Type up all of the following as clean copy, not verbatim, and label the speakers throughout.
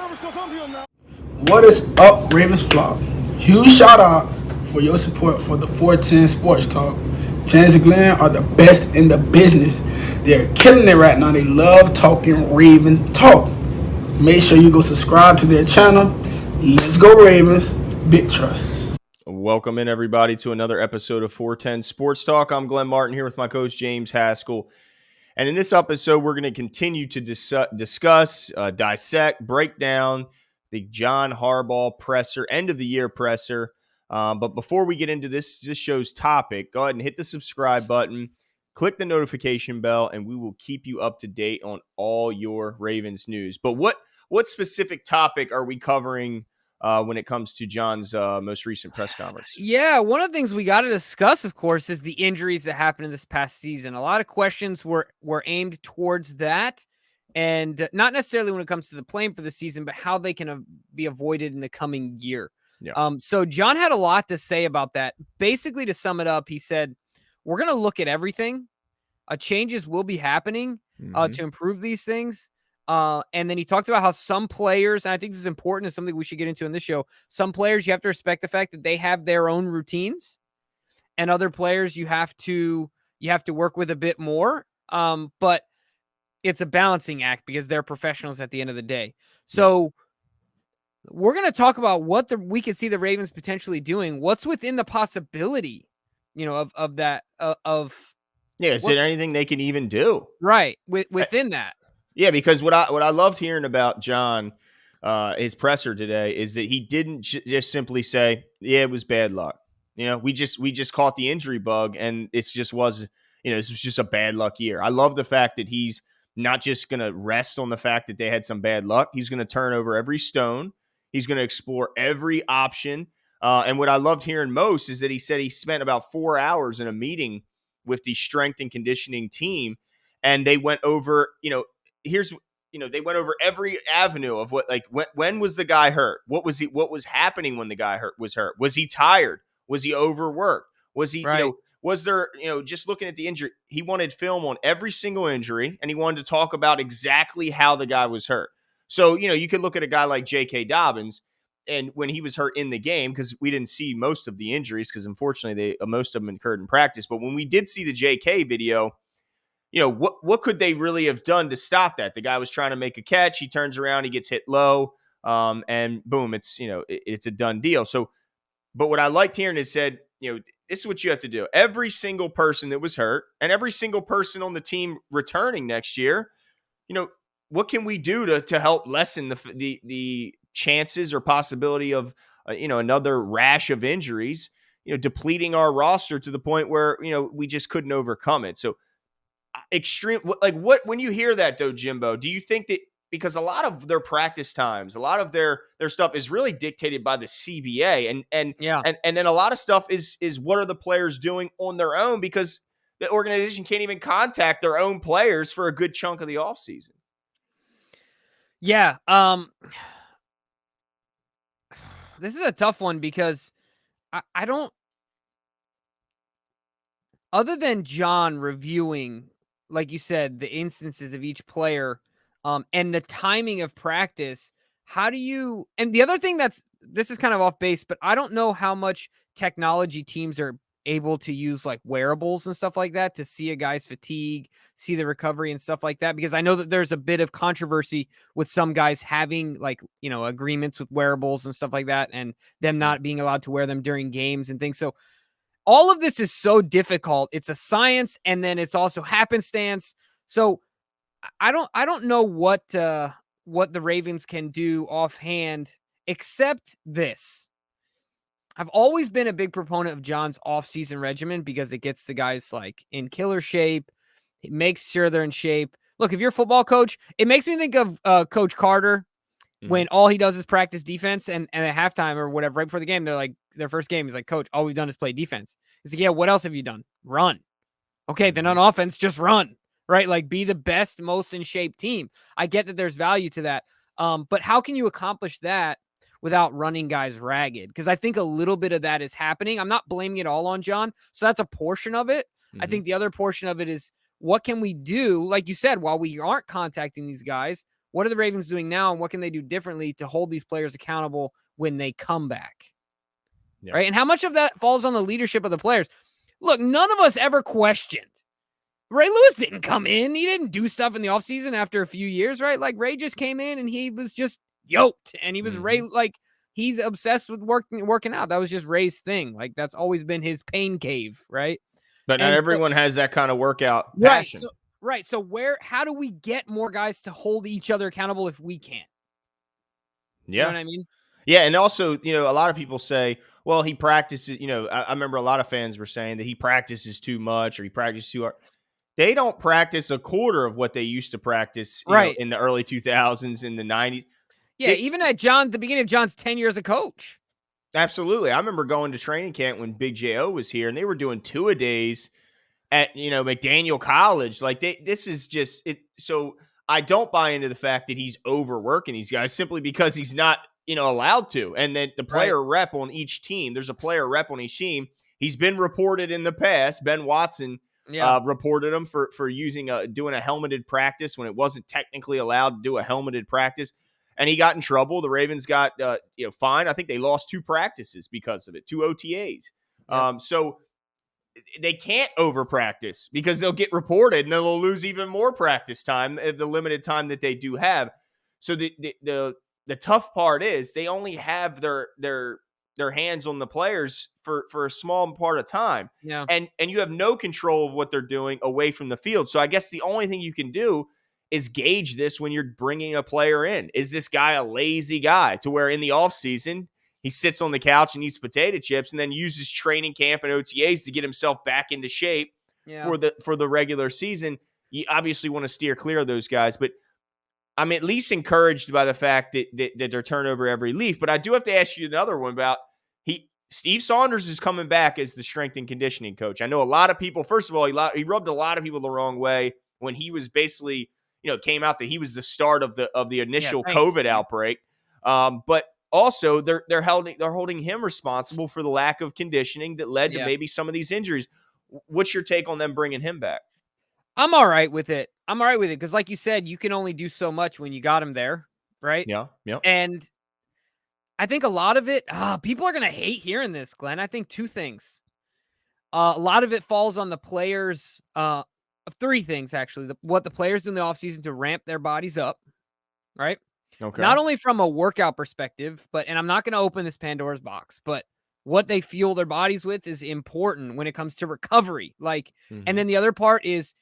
Speaker 1: What is up, Ravens Flock? Huge shout out for your support for the 410 Sports Talk. James and Glenn are the best in the business. They're killing it right now. They love talking Raven talk. Make sure you go subscribe to their channel. Let's go Ravens. Big trust.
Speaker 2: Welcome in, everybody, to another episode of 410 Sports Talk. I'm Glenn Martin here with my coach, James Haskell. And in this episode, we're going to continue to discuss, dissect, break down the John Harbaugh presser, end of the year presser. But before we get into this show's topic, go ahead and hit the subscribe button, click the notification bell, and we will keep you up to date on all your Ravens news. But what specific topic are we covering when it comes to John's most recent press conference?
Speaker 3: Yeah, one of the things we got to discuss, of course, is the injuries that happened in this past season. A lot of questions were aimed towards that, and not necessarily when it comes to the playing for the season, but how they can be avoided in the coming year.
Speaker 2: Yeah.
Speaker 3: So John had a lot to say about that. Basically, to sum it up, he said, we're going to look at everything. Changes will be happening to improve these things. And then he talked about how some players, and I think this is important, is something we should get into in this show. Some players, you have to respect the fact that they have their own routines, and other players you have to work with a bit more. But it's a balancing act because they're professionals at the end of the day. So we're going to talk about what we could see the Ravens potentially doing. What's within the possibility, of that,
Speaker 2: is there anything they can even do?
Speaker 3: Right. Within that.
Speaker 2: Yeah, because what I loved hearing about John, his presser today, is that he didn't just simply say, "Yeah, it was bad luck." We just caught the injury bug, and this was just a bad luck year. I love the fact that he's not just going to rest on the fact that they had some bad luck. He's going to turn over every stone. He's going to explore every option. And what I loved hearing most is that he said he spent about 4 hours in a meeting with the strength and conditioning team, and they went over, they went over every avenue of when was the guy hurt? What was happening when the guy was hurt? Was he tired? Was he overworked? Was he,
Speaker 3: right.
Speaker 2: Was there, just looking at the injury, he wanted film on every single injury, and he wanted to talk about exactly how the guy was hurt. So, you could look at a guy like J.K. Dobbins, and when he was hurt in the game, because we didn't see most of the injuries, because unfortunately most of them occurred in practice. But when we did see the J.K. video, what could they really have done to stop that? The guy was trying to make a catch. He turns around, he gets hit low, and boom, it's a done deal. So, but what I liked hearing is said, this is what you have to do. Every single person that was hurt and every single person on the team returning next year, what can we do to help lessen the chances or possibility of another rash of injuries, depleting our roster to the point where we just couldn't overcome it. So extreme, when you hear that though, Jimbo, do you think that, because a lot of their practice times, a lot of their stuff is really dictated by the CBA, and then a lot of stuff is what are the players doing on their own, because the organization can't even contact their own players for a good chunk of the offseason.
Speaker 3: Yeah. This is a tough one because I don't, other than John reviewing, like you said, the instances of each player, and the timing of practice, how do you, and the other thing this is kind of off base, but I don't know how much technology teams are able to use, like wearables and stuff like that, to see a guy's fatigue, see the recovery and stuff like that, because I know that there's a bit of controversy with some guys having agreements with wearables and stuff like that, and them not being allowed to wear them during games and things. So all of this is so difficult. It's a science, and then it's also happenstance. So I don't know what the Ravens can do offhand, except this. I've always been a big proponent of John's off-season regimen because it gets the guys in killer shape. It makes sure they're in shape. Look, if you're a football coach, it makes me think of Coach Carter when all he does is practice defense, and at halftime or whatever, right before the game, they're like, their first game, he's like, "Coach, all we've done is play defense." He's like, "Yeah, what else have you done? Run." Okay, then on offense, just run. Right? Be the best, most in shape team. I get that there's value to that. But how can you accomplish that without running guys ragged? Because I think a little bit of that is happening. I'm not blaming it all on John. So that's a portion of it. I think the other portion of it is, what can we do? Like you said, while we aren't contacting these guys, what are the Ravens doing now, and what can they do differently to hold these players accountable when they come back?
Speaker 2: Yeah.
Speaker 3: Right? And how much of that falls on the leadership of the players? Look, none of us ever questioned. Ray Lewis didn't come in. He didn't do stuff in the offseason after a few years, right? Like, Ray just came in and he was just yoked. And he was Ray, like, he's obsessed with working out. That was just Ray's thing. Like, that's always been his pain cave, right?
Speaker 2: But not
Speaker 3: And
Speaker 2: everyone has that kind of workout
Speaker 3: right.
Speaker 2: passion.
Speaker 3: So how do we get more guys to hold each other accountable if we can't?
Speaker 2: Yeah.
Speaker 3: You know what I mean?
Speaker 2: Yeah, and also, a lot of people say, well, he practices, I remember a lot of fans were saying that he practices too much or he practices too hard. They don't practice a quarter of what they used to practice,
Speaker 3: Right.
Speaker 2: in the early 2000s, in the 90s.
Speaker 3: Yeah, even at the beginning of John's tenure as a coach.
Speaker 2: Absolutely. I remember going to training camp when Big J.O. was here, and they were doing two-a-days at, McDaniel College. Like, this is just it. So I don't buy into the fact that he's overworking these guys simply because he's not, allowed to. And then the player rep on each team, there's a player rep on each team. He's been reported in the past. Ben Watson reported him for doing a helmeted practice when it wasn't technically allowed to do a helmeted practice. And he got in trouble. The Ravens got, fined. I think they lost 2 practices because of it, 2 OTAs.
Speaker 3: Yep.
Speaker 2: So they can't over practice because they'll get reported and they'll lose even more practice time, the limited time that they do have. So the tough part is they only have their hands on the players for a small part of time.
Speaker 3: Yeah.
Speaker 2: And you have no control of what they're doing away from the field. So I guess the only thing you can do is gauge this when you're bringing a player in. Is this guy a lazy guy to where in the offseason he sits on the couch and eats potato chips and then uses training camp and OTAs to get himself back into shape for the regular season? You obviously want to steer clear of those guys, but I'm at least encouraged by the fact that they're turnover every leaf. But I do have to ask you another one about Steve Saunders is coming back as the strength and conditioning coach. I know a lot of people, first of all, he rubbed a lot of people the wrong way when he was basically, came out that he was the start of the initial COVID outbreak. But also they're holding him responsible for the lack of conditioning that led to maybe some of these injuries. What's your take on them bringing him back?
Speaker 3: I'm all right with it. Because like you said, you can only do so much when you got him there, right?
Speaker 2: Yeah.
Speaker 3: And I think a lot of it, people are going to hate hearing this, Glenn. I think 2 things. A lot of it falls on the players, 3 things, actually. What the players do in the offseason to ramp their bodies up, right?
Speaker 2: Okay.
Speaker 3: Not only from a workout perspective, and I'm not going to open this Pandora's box, but what they fuel their bodies with is important when it comes to recovery. Like, and then the other part is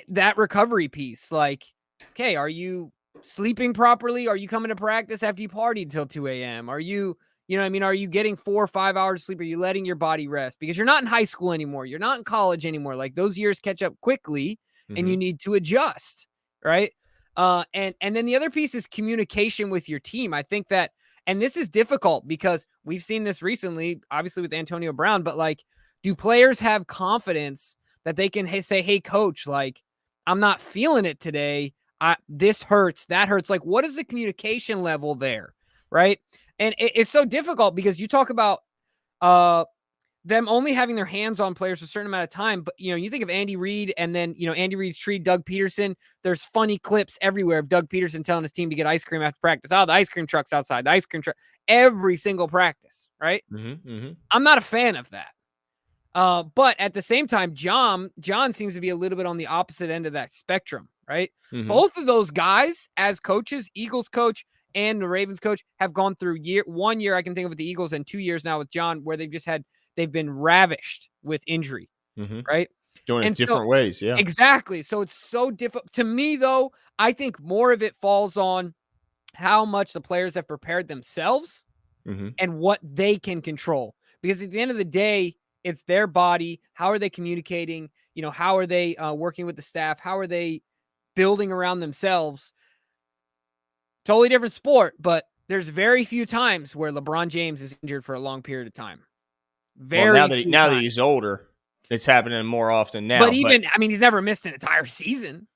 Speaker 3: that recovery piece. Like, okay, are you sleeping properly? Are you coming to practice after you partied till 2 a.m.? Are you, are you getting 4 or 5 hours of sleep? Are you letting your body rest? Because you're not in high school anymore. You're not in college anymore. Like, those years catch up quickly and you need to adjust, right? And then the other piece is communication with your team. I think that, and this is difficult because we've seen this recently, obviously with Antonio Brown, but like, do players have confidence that they can say, hey, coach, like, I'm not feeling it today. This hurts, that hurts. Like, what is the communication level there? Right. And it's so difficult because you talk about them only having their hands on players for a certain amount of time. But, you think of Andy Reid and then, Andy Reid's tree, Doug Peterson. There's funny clips everywhere of Doug Peterson telling his team to get ice cream after practice. Oh, the ice cream truck's outside, the ice cream truck, every single practice. Right. I'm not a fan of that. But at the same time, John seems to be a little bit on the opposite end of that spectrum, right? Both of those guys as coaches, Eagles coach and the Ravens coach, have gone through 1 year I can think of with the Eagles and 2 years now with John, where they've been ravished with injury, right?
Speaker 2: Doing it different ways. Yeah,
Speaker 3: exactly. So it's so difficult to me, though. I think more of it falls on how much the players have prepared themselves and what they can control, because at the end of the day, it's their body. How are they communicating? How are they working with the staff? How are they building around themselves? Totally different sport, but there's very few times where LeBron James is injured for a long period of time.
Speaker 2: Now that he's older, it's happening more often now.
Speaker 3: But he's never missed an entire season.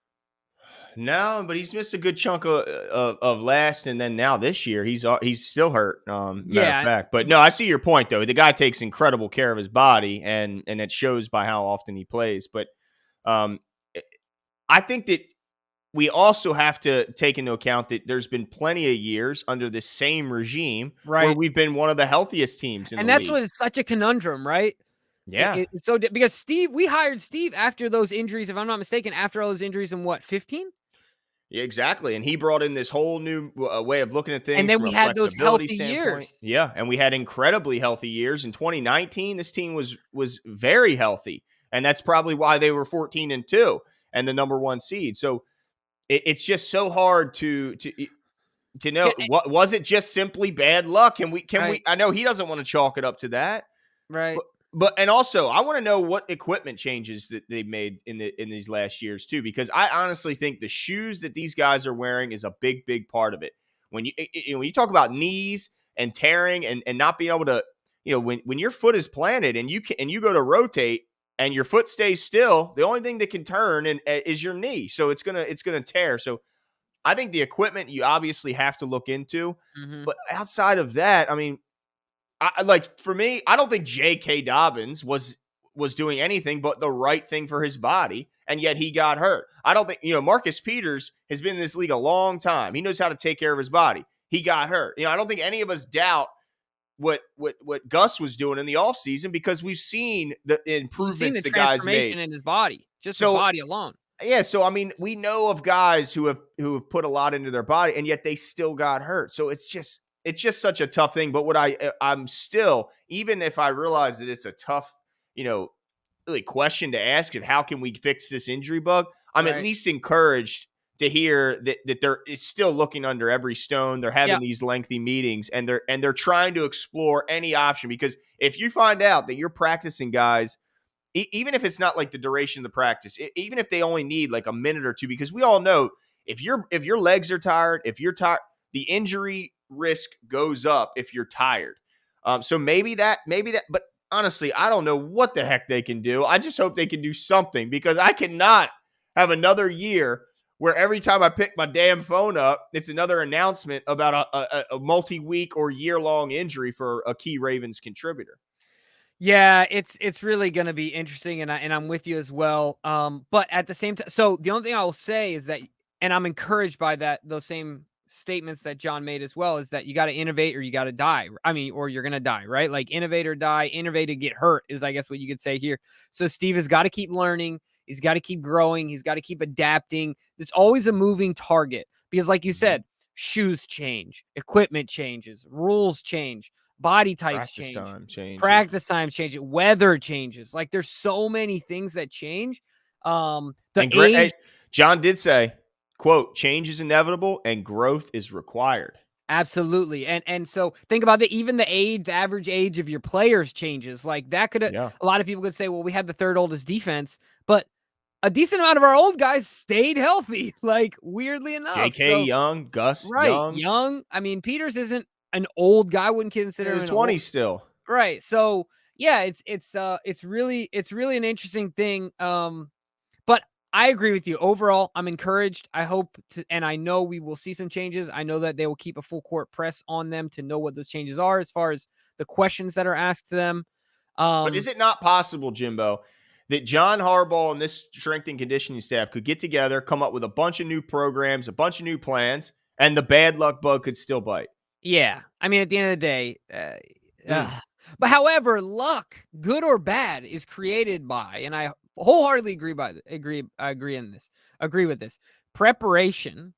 Speaker 2: No, but he's missed a good chunk of last, and then now this year he's still hurt. Matter of fact, but no, I see your point though. The guy takes incredible care of his body, and it shows by how often he plays. But I think that we also have to take into account that there's been plenty of years under the same regime where
Speaker 3: Right.
Speaker 2: we've been one of the healthiest teams in
Speaker 3: And
Speaker 2: the
Speaker 3: that's
Speaker 2: league.
Speaker 3: what is such a conundrum, right?
Speaker 2: Yeah.
Speaker 3: It's so because we hired Steve after those injuries, if I'm not mistaken, after all those injuries in what, 15?
Speaker 2: Yeah, exactly. And he brought in this whole new way of looking at
Speaker 3: And
Speaker 2: things
Speaker 3: then
Speaker 2: from
Speaker 3: we
Speaker 2: a
Speaker 3: had those
Speaker 2: flexibility
Speaker 3: healthy
Speaker 2: standpoint.
Speaker 3: years.
Speaker 2: Yeah, and we had incredibly healthy years. In 2019, this team was very healthy, and that's probably why they were 14-2 and the number 1 seed. So it's just so hard to know,
Speaker 3: Ca-
Speaker 2: what was it, just simply bad luck?
Speaker 3: Right,
Speaker 2: I know he doesn't want to chalk it up to that.
Speaker 3: right.
Speaker 2: And also I want to know what equipment changes that they made in these last years too, because I honestly think the shoes that these guys are wearing is a big part of it. When you talk about knees and tearing and not being able to, when your foot is planted and you go to rotate and your foot stays still, the only thing that can turn is your knee. So it's gonna tear. So I think the equipment you obviously have to look into,
Speaker 3: Mhm.
Speaker 2: but outside of that, I mean, like for me, I don't think J.K. Dobbins was doing anything but the right thing for his body, and yet he got hurt. I don't think Marcus Peters has been in this league a long time. He knows how to take care of his body. He got hurt. I don't think any of us doubt what Gus was doing in the offseason because we've seen the
Speaker 3: You've seen
Speaker 2: improvements
Speaker 3: the
Speaker 2: the guys
Speaker 3: transformation
Speaker 2: made.
Speaker 3: in his body, just the
Speaker 2: So
Speaker 3: body alone.
Speaker 2: yeah, so I mean, we know of guys who have put a lot into their body, and yet they still got hurt. So it's just such a tough thing. But I'm still, even if I realize that it's a tough, you know, really question to ask of how can we fix this injury bug, I'm at
Speaker 3: Right.
Speaker 2: least encouraged to hear that they're still looking under every stone. They're having
Speaker 3: Yeah.
Speaker 2: these lengthy meetings, and they're trying to explore any option, because if you find out that you're practicing guys, even if it's not like the duration of the practice, even if they only need like a minute or two, because we all know if your legs are tired, if you're tired, the injury risk goes up if you're tired. So maybe that, but honestly, I don't know what the heck they can do. I just hope they can do something, because I cannot have another year where every time I pick my damn phone up, it's another announcement about a multi-week or year-long injury for a key Ravens contributor.
Speaker 3: Yeah, it's really gonna be interesting, and I'm with you as well. But at the same time, so the only thing I will say is that, and I'm encouraged by those same statements that John made as well, is that you got to innovate or you got to die. I mean, or you're gonna die, right? Like innovate or die. Innovate or get hurt is, I guess, what you could say here. So Steve has got to keep learning. He's got to keep growing. He's got to keep adapting. It's always a moving target because, like you said, shoes change, equipment changes, rules change, body types
Speaker 2: Practice
Speaker 3: change.
Speaker 2: time changes.
Speaker 3: Practice time changes, weather changes. Like there's so many things that change. The age,
Speaker 2: John did say, quote, change is inevitable and growth is required.
Speaker 3: absolutely. And so think about even the average age of your players changes. Like that could,
Speaker 2: Yeah.
Speaker 3: a lot of people could say, well, we had the third oldest defense, but a decent amount of our old guys stayed healthy, like weirdly enough.
Speaker 2: J.K.
Speaker 3: So,
Speaker 2: Young, Gus
Speaker 3: right.
Speaker 2: Young.
Speaker 3: Young. I mean, Peters isn't an old guy. I wouldn't
Speaker 2: In
Speaker 3: consider
Speaker 2: his
Speaker 3: him an old.
Speaker 2: 20s still.
Speaker 3: Right. So yeah, it's really an interesting thing. But I agree with you. Overall, I'm encouraged. I hope to, and I know we will see some changes. I know that they will keep a full court press on them to know what those changes are as far as the questions that are asked to them.
Speaker 2: But is it not possible, Jimbo, that John Harbaugh and this strength and conditioning staff could get together, come up with a bunch of new programs, a bunch of new plans, and the bad luck bug could still bite?
Speaker 3: Yeah. I mean, at the end of the day, but however, luck, good or bad, is created by, and I wholeheartedly agree with this. Preparation,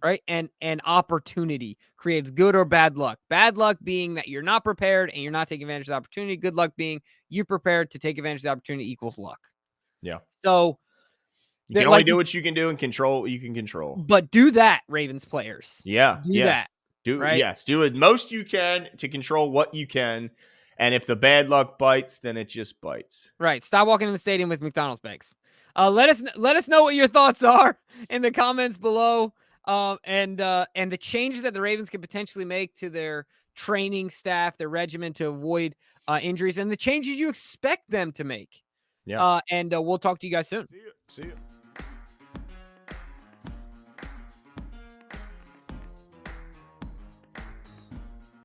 Speaker 3: right? And opportunity creates good or bad luck. Bad luck being that you're not prepared and you're not taking advantage of the opportunity. Good luck being you prepared to take advantage of the opportunity equals luck.
Speaker 2: Yeah.
Speaker 3: So
Speaker 2: you can only do what you can do and control what you can control.
Speaker 3: But do that, Ravens players.
Speaker 2: Yeah.
Speaker 3: Do that. Right?
Speaker 2: Yes, do as most you can to control what you can. And if the bad luck bites, then it just bites.
Speaker 3: Right. Stop walking in the stadium with McDonald's bags. Let us know what your thoughts are in the comments below. And the changes that the Ravens could potentially make to their training staff, their regimen to avoid injuries, and the changes you expect them to make.
Speaker 2: Yeah.
Speaker 3: And we'll talk to you guys soon.
Speaker 2: See you.